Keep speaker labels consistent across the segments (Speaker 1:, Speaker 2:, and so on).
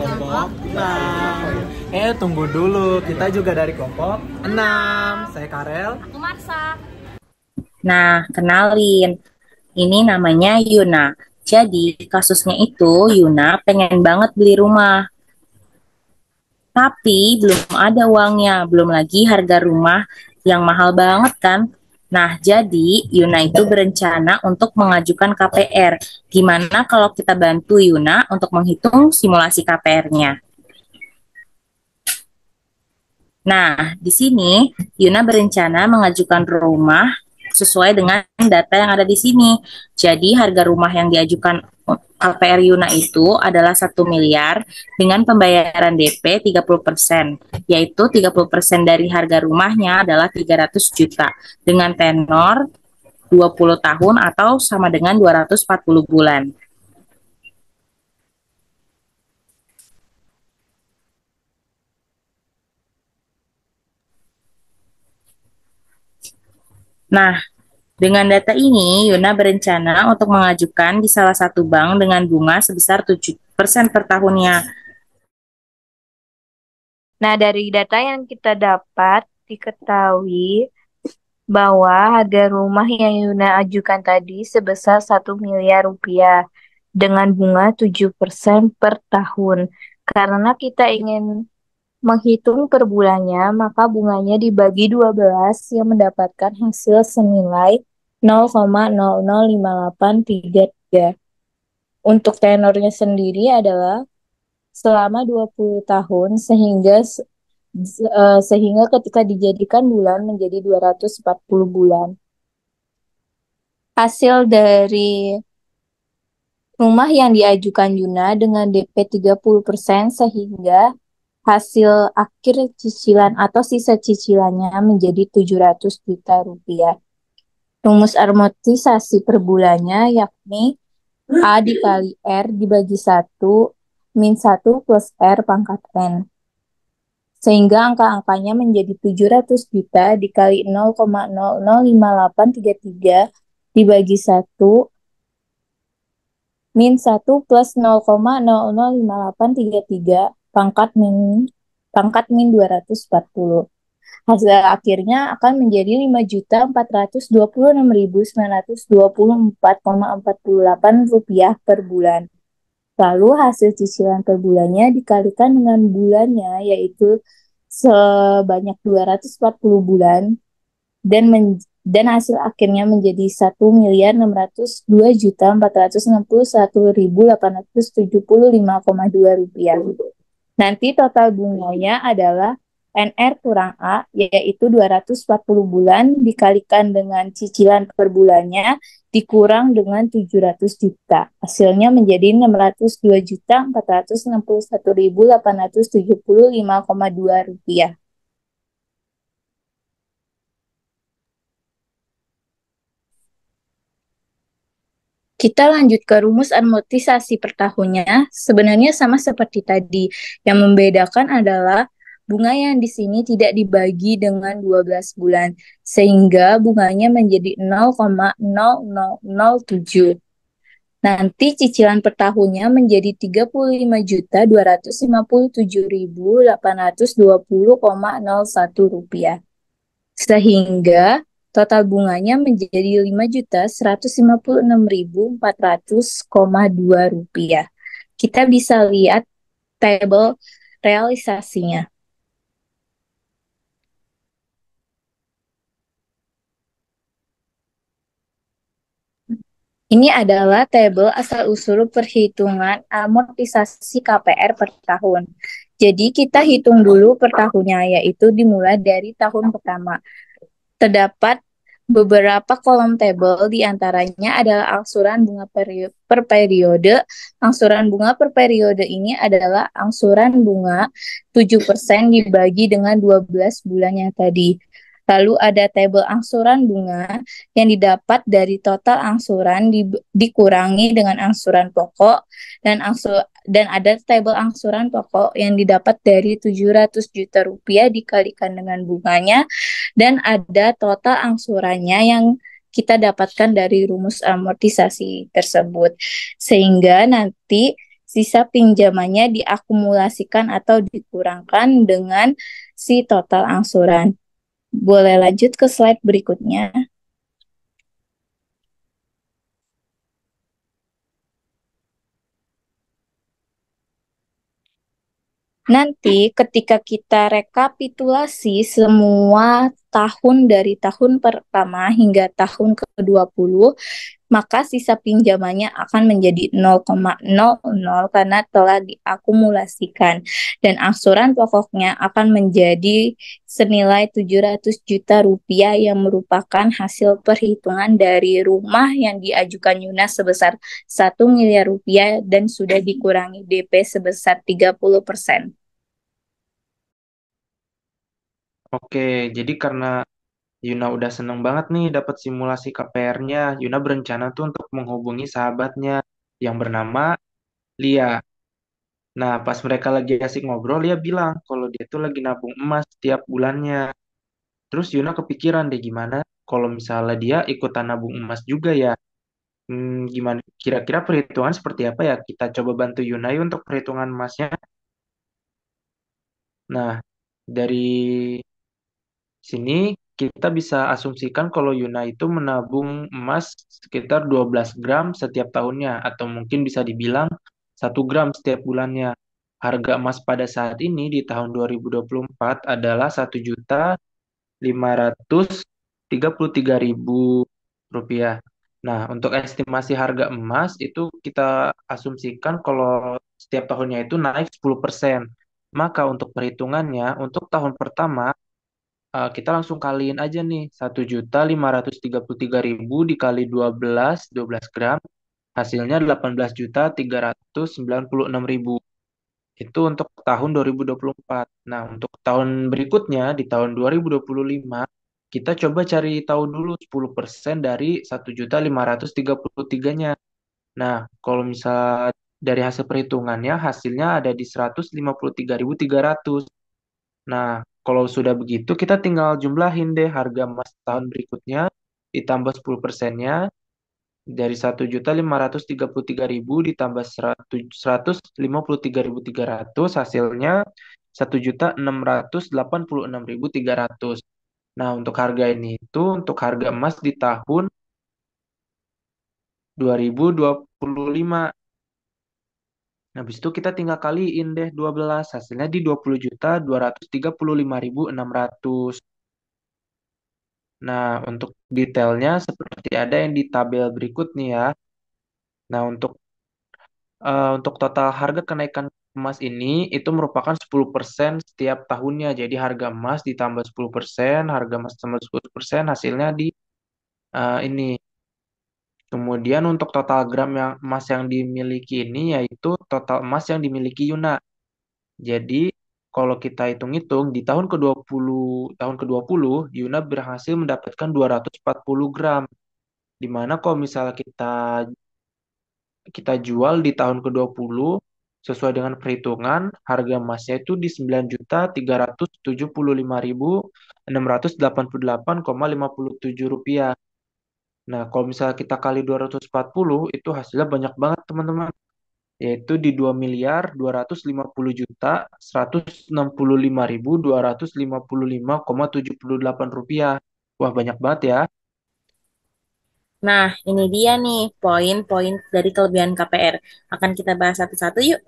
Speaker 1: kelompok 6. Tunggu dulu, kita juga dari kelompok 6. Saya Karel.
Speaker 2: Aku Marsa.
Speaker 3: Nah, kenalin, ini namanya Yuna. Jadi, kasusnya itu Yuna pengen banget beli rumah, tapi belum ada uangnya, belum lagi harga rumah yang mahal banget kan. Nah, jadi Yuna itu berencana untuk mengajukan KPR. Gimana kalau kita bantu Yuna untuk menghitung simulasi KPR-nya? Nah, di sini Yuna berencana mengajukan rumah sesuai dengan data yang ada di sini. Jadi, harga rumah yang diajukan KPR Yuna itu adalah 1 miliar dengan pembayaran DP 30%, yaitu 30% dari harga rumahnya adalah 300 juta dengan tenor 20 tahun atau sama dengan 240 bulan. Nah, dengan data ini, Yuna berencana untuk mengajukan di salah satu bank dengan bunga sebesar 7% per tahunnya.
Speaker 2: Nah, dari data yang kita dapat, diketahui bahwa harga rumah yang Yuna ajukan tadi sebesar 1 miliar rupiah dengan bunga 7% per tahun. Karena kita ingin menghitung per bulannya, maka bunganya dibagi 12 yang mendapatkan hasil senilai 0,005833. Untuk tenornya sendiri adalah selama 20 tahun sehingga ketika dijadikan bulan menjadi 240 bulan. Hasil dari rumah yang diajukan Yuna dengan DP 30% sehingga hasil akhir cicilan atau sisa cicilannya menjadi 700 juta rupiah. Rumus amortisasi per bulannya yakni A dikali R dibagi 1 min 1 plus R pangkat N. Sehingga angka-angkanya menjadi 700 juta dikali 0,005833 dibagi 1 min 1 plus 0,005833 pangkat min 240. Hasil akhirnya akan menjadi 5.426.924,48 rupiah per bulan. Lalu hasil cicilan per bulannya dikalikan dengan bulannya, yaitu sebanyak 240 bulan, dan hasil akhirnya menjadi 1.461.461.875,2 rupiah. Nanti total bunganya adalah NR kurang A, yaitu 240 bulan dikalikan dengan cicilan per bulannya dikurang dengan 700 juta. Hasilnya menjadi 602.461.875,2 rupiah. Kita lanjut ke rumus amortisasi per tahunnya. Sebenarnya sama seperti tadi. Yang membedakan adalah bunga yang di sini tidak dibagi dengan 12 bulan, sehingga bunganya menjadi 0,0007. Nanti cicilan per tahunnya menjadi 35.257.820,01 rupiah. Sehingga total bunganya menjadi 5.156.400,2 rupiah. Kita bisa lihat tabel realisasinya. Ini adalah tabel asal-usul perhitungan amortisasi KPR per tahun. Jadi kita hitung dulu per tahunnya, yaitu dimulai dari tahun pertama. Terdapat beberapa kolom tabel, diantaranya adalah angsuran bunga per periode. Angsuran bunga per periode ini adalah angsuran bunga 7% dibagi dengan 12 bulan yang tadi. Lalu ada tabel angsuran bunga yang didapat dari total angsuran dikurangi dengan angsuran pokok, dan ada tabel angsuran pokok yang didapat dari 700 juta rupiah dikalikan dengan bunganya, dan ada total angsurannya yang kita dapatkan dari rumus amortisasi tersebut. Sehingga nanti sisa pinjamannya diakumulasikan atau dikurangkan dengan si total angsuran. Boleh lanjut ke slide berikutnya. Nanti ketika kita rekapitulasi semua tahun dari tahun pertama hingga tahun ke-20, maka sisa pinjamannya akan menjadi 0,00 karena telah diakumulasikan. Dan angsuran pokoknya akan menjadi senilai 700 juta rupiah yang merupakan hasil perhitungan dari rumah yang diajukan Yuna sebesar 1 miliar rupiah dan sudah dikurangi DP sebesar 30%.
Speaker 1: Oke, jadi karena Yuna udah seneng banget nih dapat simulasi KPR-nya, Yuna berencana tuh untuk menghubungi sahabatnya yang bernama Lia. Nah, pas mereka lagi asik ngobrol, Lia bilang kalau dia tuh lagi nabung emas tiap bulannya. Terus Yuna kepikiran deh gimana kalau misalnya dia ikutan nabung emas juga ya. Gimana kira-kira perhitungan seperti apa ya? Kita coba bantu Yuna yuk untuk perhitungan emasnya. Nah, dari sini kita bisa asumsikan kalau Yuna itu menabung emas sekitar 12 gram setiap tahunnya atau mungkin bisa dibilang 1 gram setiap bulannya. Harga emas pada saat ini di tahun 2024 adalah 1.533.000 rupiah. Nah, untuk estimasi harga emas itu kita asumsikan kalau setiap tahunnya itu naik 10%. Maka untuk perhitungannya, untuk tahun pertama kita langsung kaliin aja nih 1.533.000 dikali 12 gram, hasilnya 18.396.000. Itu untuk tahun 2024. Nah, untuk tahun berikutnya di tahun 2025 kita coba cari tahu dulu 10% dari 1.533.000-nya. Nah, kalau misal dari hasil perhitungannya hasilnya ada di 153.300. Nah, kalau sudah begitu, kita tinggal jumlahin deh harga emas tahun berikutnya, ditambah 10%-nya, dari 1.533.000 ditambah 153.300, hasilnya 1.686.300. Nah, untuk harga ini itu, untuk harga emas di tahun 2025. Nah, habis itu kita tinggal kaliin deh 12, hasilnya di 20.235.600. Nah, untuk detailnya seperti ada yang di tabel berikut nih ya. Nah, untuk total harga kenaikan emas ini itu merupakan 10% setiap tahunnya. Jadi harga emas ditambah 10%, harga emas tambah 10%, hasilnya di ini. Kemudian untuk total gram yang emas yang dimiliki ini yaitu total emas yang dimiliki Yuna. Jadi kalau kita hitung-hitung di tahun ke-20 Yuna berhasil mendapatkan 240 gram. Di mana kalau misalnya kita jual di tahun ke-20 sesuai dengan perhitungan harga emasnya itu di 9.375.688,57 rupiah. Nah, kalau misalnya kita kali 240 itu hasilnya banyak banget teman-teman. Yaitu di 2.250.165.255,78 rupiah. Wah, banyak banget ya.
Speaker 3: Nah, ini dia nih poin-poin dari kelebihan KPR. Akan kita bahas satu-satu yuk.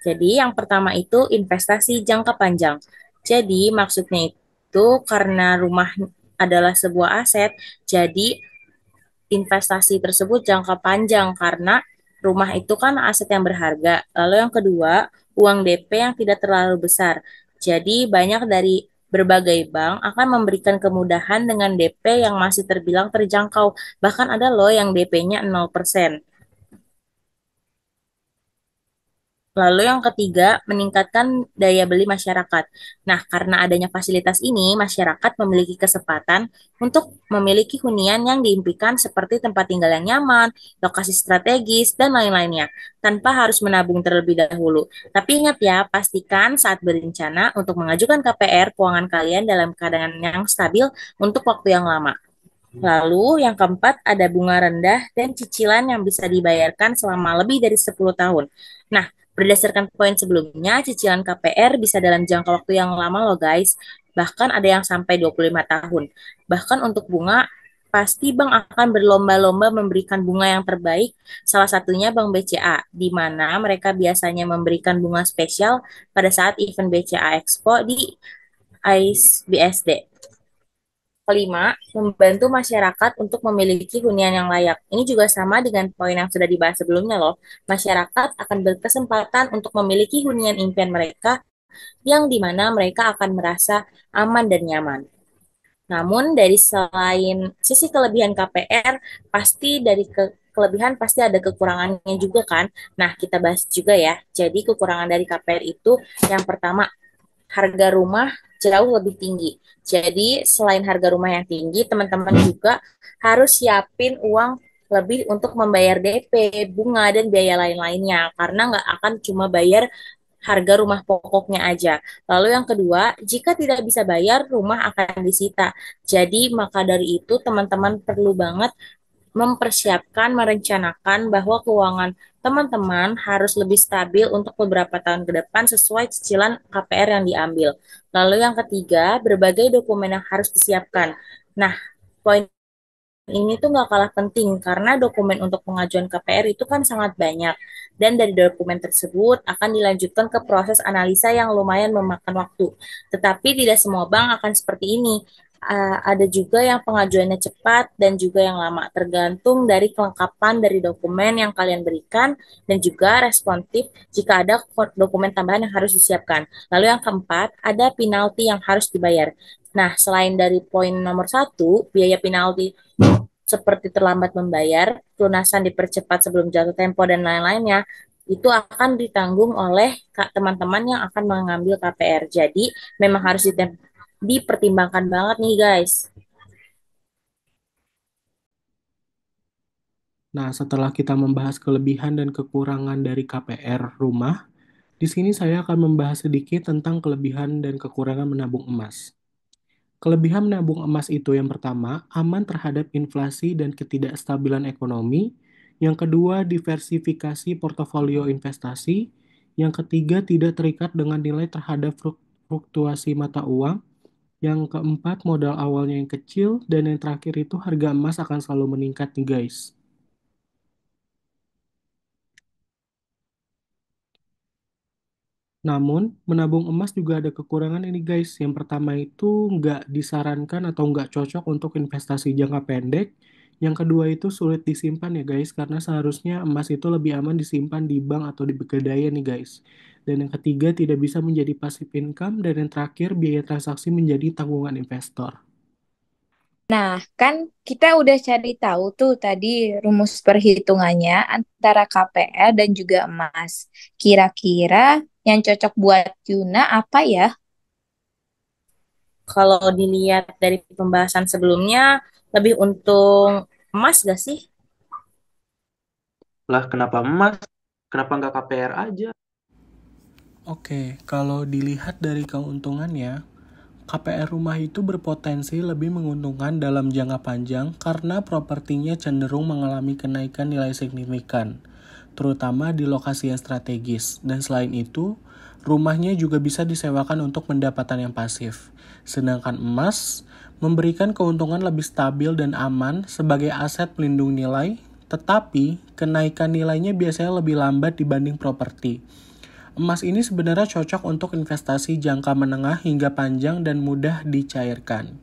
Speaker 3: Jadi, yang pertama itu investasi jangka panjang. Jadi, maksudnya itu karena rumah adalah sebuah aset, jadi investasi tersebut jangka panjang karena rumah itu kan aset yang berharga. Lalu yang kedua, uang DP yang tidak terlalu besar. Jadi banyak dari berbagai bank akan memberikan kemudahan dengan DP yang masih terbilang terjangkau. Bahkan ada loh yang DP-nya 0%. Lalu yang ketiga, meningkatkan daya beli masyarakat. Nah, karena adanya fasilitas ini, masyarakat memiliki kesempatan untuk memiliki hunian yang diimpikan seperti tempat tinggal yang nyaman, lokasi strategis, dan lain-lainnya, tanpa harus menabung terlebih dahulu. Tapi ingat ya, pastikan saat berencana untuk mengajukan KPR, keuangan kalian dalam keadaan yang stabil untuk waktu yang lama. Lalu yang keempat ada bunga rendah dan cicilan yang bisa dibayarkan selama lebih dari 10 tahun. Nah, Berdasarkan poin sebelumnya, cicilan KPR bisa dalam jangka waktu yang lama loh guys. Bahkan ada yang sampai 25 tahun. Bahkan untuk bunga, pasti bank akan berlomba-lomba memberikan bunga yang terbaik. Salah satunya Bank BCA, di mana mereka biasanya memberikan bunga spesial pada saat event BCA Expo di AIS BSD. Kelima, membantu masyarakat untuk memiliki hunian yang layak. Ini juga sama dengan poin yang sudah dibahas sebelumnya loh. Masyarakat akan berkesempatan untuk memiliki hunian impian mereka yang dimana mereka akan merasa aman dan nyaman. Namun dari selain sisi kelebihan KPR, pasti dari kelebihan pasti ada kekurangannya juga kan. Nah, kita bahas juga ya. Jadi kekurangan dari KPR itu yang pertama, harga rumah jauh lebih tinggi. Jadi selain harga rumah yang tinggi, teman-teman juga harus siapin uang lebih untuk membayar DP, bunga, dan biaya lain-lainnya. Karena nggak akan cuma bayar harga rumah pokoknya aja. Lalu yang kedua, jika tidak bisa bayar, rumah akan disita. Jadi maka dari itu teman-teman perlu banget mempersiapkan, merencanakan bahwa keuangan teman-teman harus lebih stabil untuk beberapa tahun ke depan sesuai cicilan KPR yang diambil. Lalu yang ketiga, berbagai dokumen yang harus disiapkan. Nah, poin ini tuh nggak kalah penting karena dokumen untuk pengajuan KPR itu kan sangat banyak. Dan dari dokumen tersebut akan dilanjutkan ke proses analisa yang lumayan memakan waktu. Tetapi tidak semua bank akan seperti ini. Ada juga yang pengajuannya cepat dan juga yang lama, tergantung dari kelengkapan dari dokumen yang kalian berikan dan juga responsif jika ada dokumen tambahan yang harus disiapkan. Lalu yang keempat, ada penalti yang harus dibayar. Nah, selain dari poin nomor satu, biaya penalti seperti terlambat membayar, pelunasan dipercepat sebelum jatuh tempo, dan lain-lainnya, itu akan ditanggung oleh teman-teman yang akan mengambil KPR. Jadi, memang harus dipertimbangkan banget nih, guys.
Speaker 4: Nah, setelah kita membahas kelebihan dan kekurangan dari KPR rumah, di sini saya akan membahas sedikit tentang kelebihan dan kekurangan menabung emas. Kelebihan menabung emas itu yang pertama, aman terhadap inflasi dan ketidakstabilan ekonomi. Yang kedua, diversifikasi portofolio investasi. Yang ketiga, tidak terikat dengan nilai terhadap fluktuasi mata uang. Yang keempat, modal awalnya yang kecil. Dan yang terakhir itu harga emas akan selalu meningkat nih guys. Namun, menabung emas juga ada kekurangan ini guys. Yang pertama itu nggak disarankan atau nggak cocok untuk investasi jangka pendek. Yang kedua itu sulit disimpan ya guys, karena seharusnya emas itu lebih aman disimpan di bank atau di pegadaian nih guys. Dan yang ketiga tidak bisa menjadi passive income. Dan yang terakhir biaya transaksi menjadi tanggungan investor.
Speaker 2: Nah, kan kita udah cari tahu tuh tadi rumus perhitungannya antara KPR dan juga emas. Kira-kira yang cocok buat Yuna apa ya?
Speaker 3: Kalau dilihat dari pembahasan sebelumnya, lebih untung emas gak sih?
Speaker 1: Lah, kenapa emas? Kenapa nggak KPR aja?
Speaker 4: Oke, kalau dilihat dari keuntungannya, KPR rumah itu berpotensi lebih menguntungkan dalam jangka panjang karena propertinya cenderung mengalami kenaikan nilai signifikan, terutama di lokasi yang strategis. Dan selain itu, rumahnya juga bisa disewakan untuk pendapatan yang pasif. Sedangkan emas memberikan keuntungan lebih stabil dan aman sebagai aset pelindung nilai, tetapi kenaikan nilainya biasanya lebih lambat dibanding properti. Emas ini sebenarnya cocok untuk investasi jangka menengah hingga panjang dan mudah dicairkan.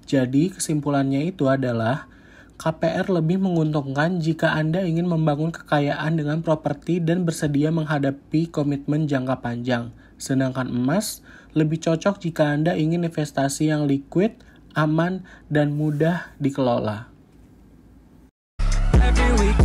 Speaker 4: Jadi kesimpulannya itu adalah KPR lebih menguntungkan jika Anda ingin membangun kekayaan dengan properti dan bersedia menghadapi komitmen jangka panjang. Sedangkan emas lebih cocok jika Anda ingin investasi yang liquid, aman, dan mudah dikelola. Every week